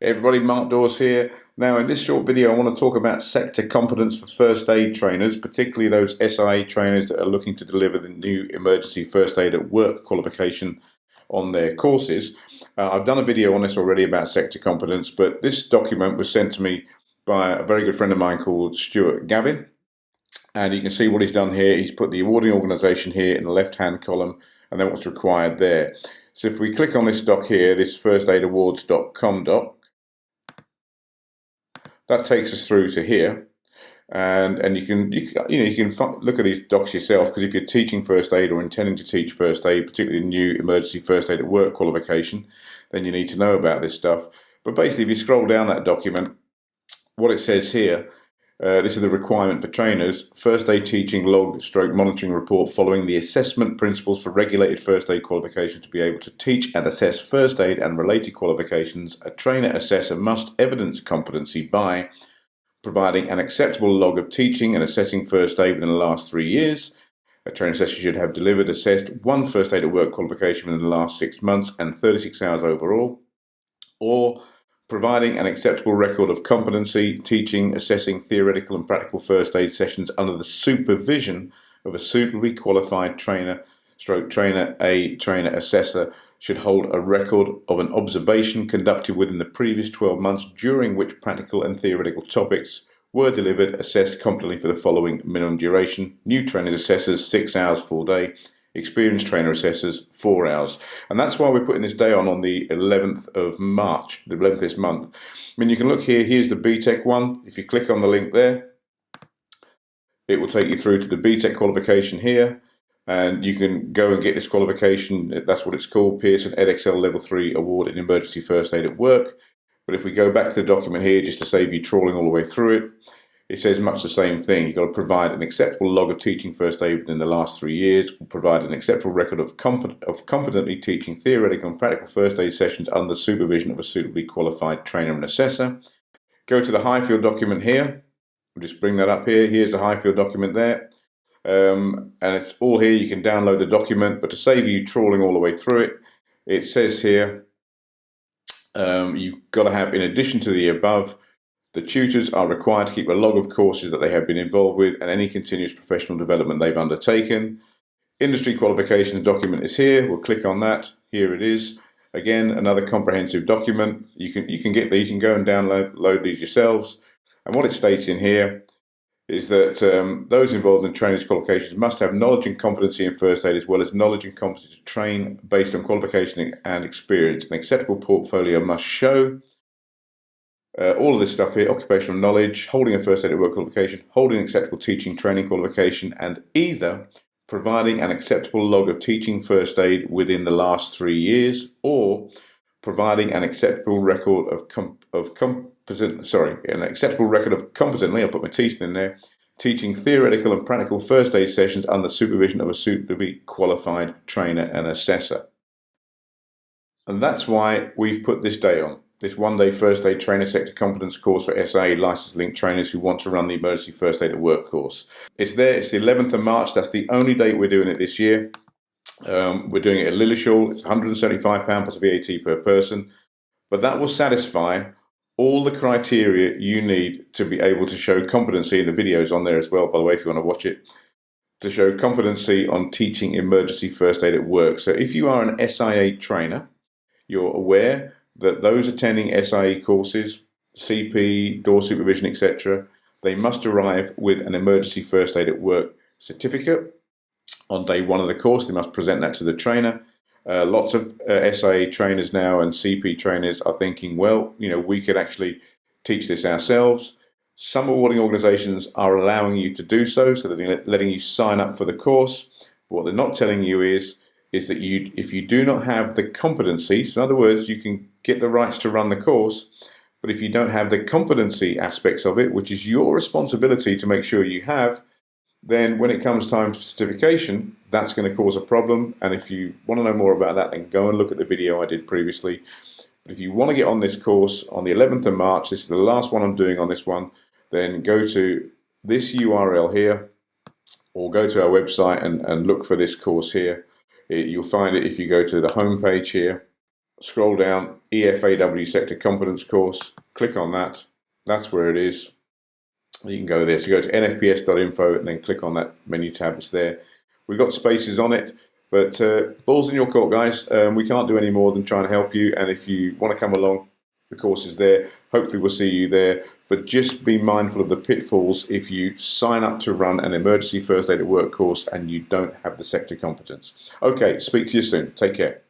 Hey everybody, Mark Dawes here. Now in this short video I want to talk about sector competence for first aid trainers, particularly those SIA trainers that are looking to deliver the new emergency first aid at work qualification on their courses. I've done a video on this already about sector competence, but this document was sent to me by a very good friend of mine called Stuart Gavin. And you can see what he's done here. He's put the awarding organisation here in the left-hand column and then what's required there. So if we click on this doc here, this firstaidawards.com doc, that takes us through to here, and you can look at these docs yourself, because if you're teaching first aid or intending to teach first aid, particularly the new emergency first aid at work qualification, then you need to know about this stuff. But basically, if you scroll down that document, what it says here, this is the requirement for trainers: first aid teaching log / monitoring report following the assessment principles for regulated first aid qualification. To be able to teach and assess first aid and related qualifications, a trainer assessor must evidence competency by providing an acceptable log of teaching and assessing first aid within the last 3 years. A trainer assessor should have delivered, assessed one first aid at work qualification within the last 6 months and 36 hours overall, or providing an acceptable record of competency, teaching, assessing theoretical and practical first aid sessions under the supervision of a suitably qualified trainer / trainer assessor, should hold a record of an observation conducted within the previous 12 months during which practical and theoretical topics were delivered, assessed competently for the following minimum duration: new trainers assessors 6 hours full day, experienced trainer assessors 4 hours. And that's why we're putting this day on the 11th of March, the 11th this month. I mean, you can look here, here's the BTEC one. If you click on the link there, it will take you through to the BTEC qualification here, and you can go and get this qualification. That's what it's called, Pearson EdXL Level 3 Award in Emergency First Aid at Work. But if we go back to the document here, just to save you trawling all the way through it, it says much the same thing. You've got to provide an acceptable log of teaching first aid within the last 3 years, provide an acceptable record of competently teaching theoretical and practical first aid sessions under the supervision of a suitably qualified trainer and assessor. Go to the Highfield document here. We'll just bring that up here. Here's the Highfield document there. And it's all here. You can download the document, but to save you trawling all the way through it, it says here, you've got to have, in addition to the above, the tutors are required to keep a log of courses that they have been involved with and any continuous professional development they've undertaken. Industry qualifications document is here. We'll click on that. Here it is. Again, another comprehensive document. You can get these. You can go and download these yourselves. And what it states in here is that those involved in training qualifications must have knowledge and competency in first aid, as well as knowledge and competency to train based on qualification and experience. An acceptable portfolio must show all of this stuff here: occupational knowledge, holding a first aid at work qualification, holding an acceptable teaching training qualification, and either providing an acceptable log of teaching first aid within the last 3 years, or providing an acceptable record of competently, I'll put my teeth in there, teaching theoretical and practical first aid sessions under the supervision of a suitably qualified trainer and assessor. And that's why we've put this day on. This one-day first aid trainer sector competence course for SIA licensed linked trainers who want to run the emergency first aid at work course. It's there. It's the 11th of March. That's the only date we're doing it this year. We're doing it at Lillishall. It's £175 plus VAT per person, but that will satisfy all the criteria you need to be able to show competency. In the videos on there as well, by the way, if you want to watch it, to show competency on teaching emergency first aid at work. So if you are an SIA trainer, you're aware that those attending SIA courses, CP, door supervision, etc., they must arrive with an emergency first aid at work certificate on day one of the course. They must present that to the trainer. Lots of SIA trainers now and CP trainers are thinking, well, we could actually teach this ourselves. Some awarding organisations are allowing you to do so they're letting you sign up for the course. But what they're not telling you is that if you do not have the competency, so in other words, you can get the rights to run the course, but if you don't have the competency aspects of it, which is your responsibility to make sure you have, then when it comes time for certification, that's going to cause a problem. And if you want to know more about that, then go and look at the video I did previously. But if you want to get on this course on the 11th of March, this is the last one I'm doing on this one, then go to this URL here, or go to our website and look for this course here. You'll find it if you go to the home page here, scroll down, EFAW Sector Competence course, click on that. That's where it is. You can go there. So go to nfps.info and then click on that menu tab. It's there. We've got spaces on it, but balls in your court, guys. We can't do any more than try and help you. And if you want to come along, the course is there. Hopefully we'll see you there. But just be mindful of the pitfalls if you sign up to run an emergency first aid at work course and you don't have the sector competence. Okay, speak to you soon. Take care.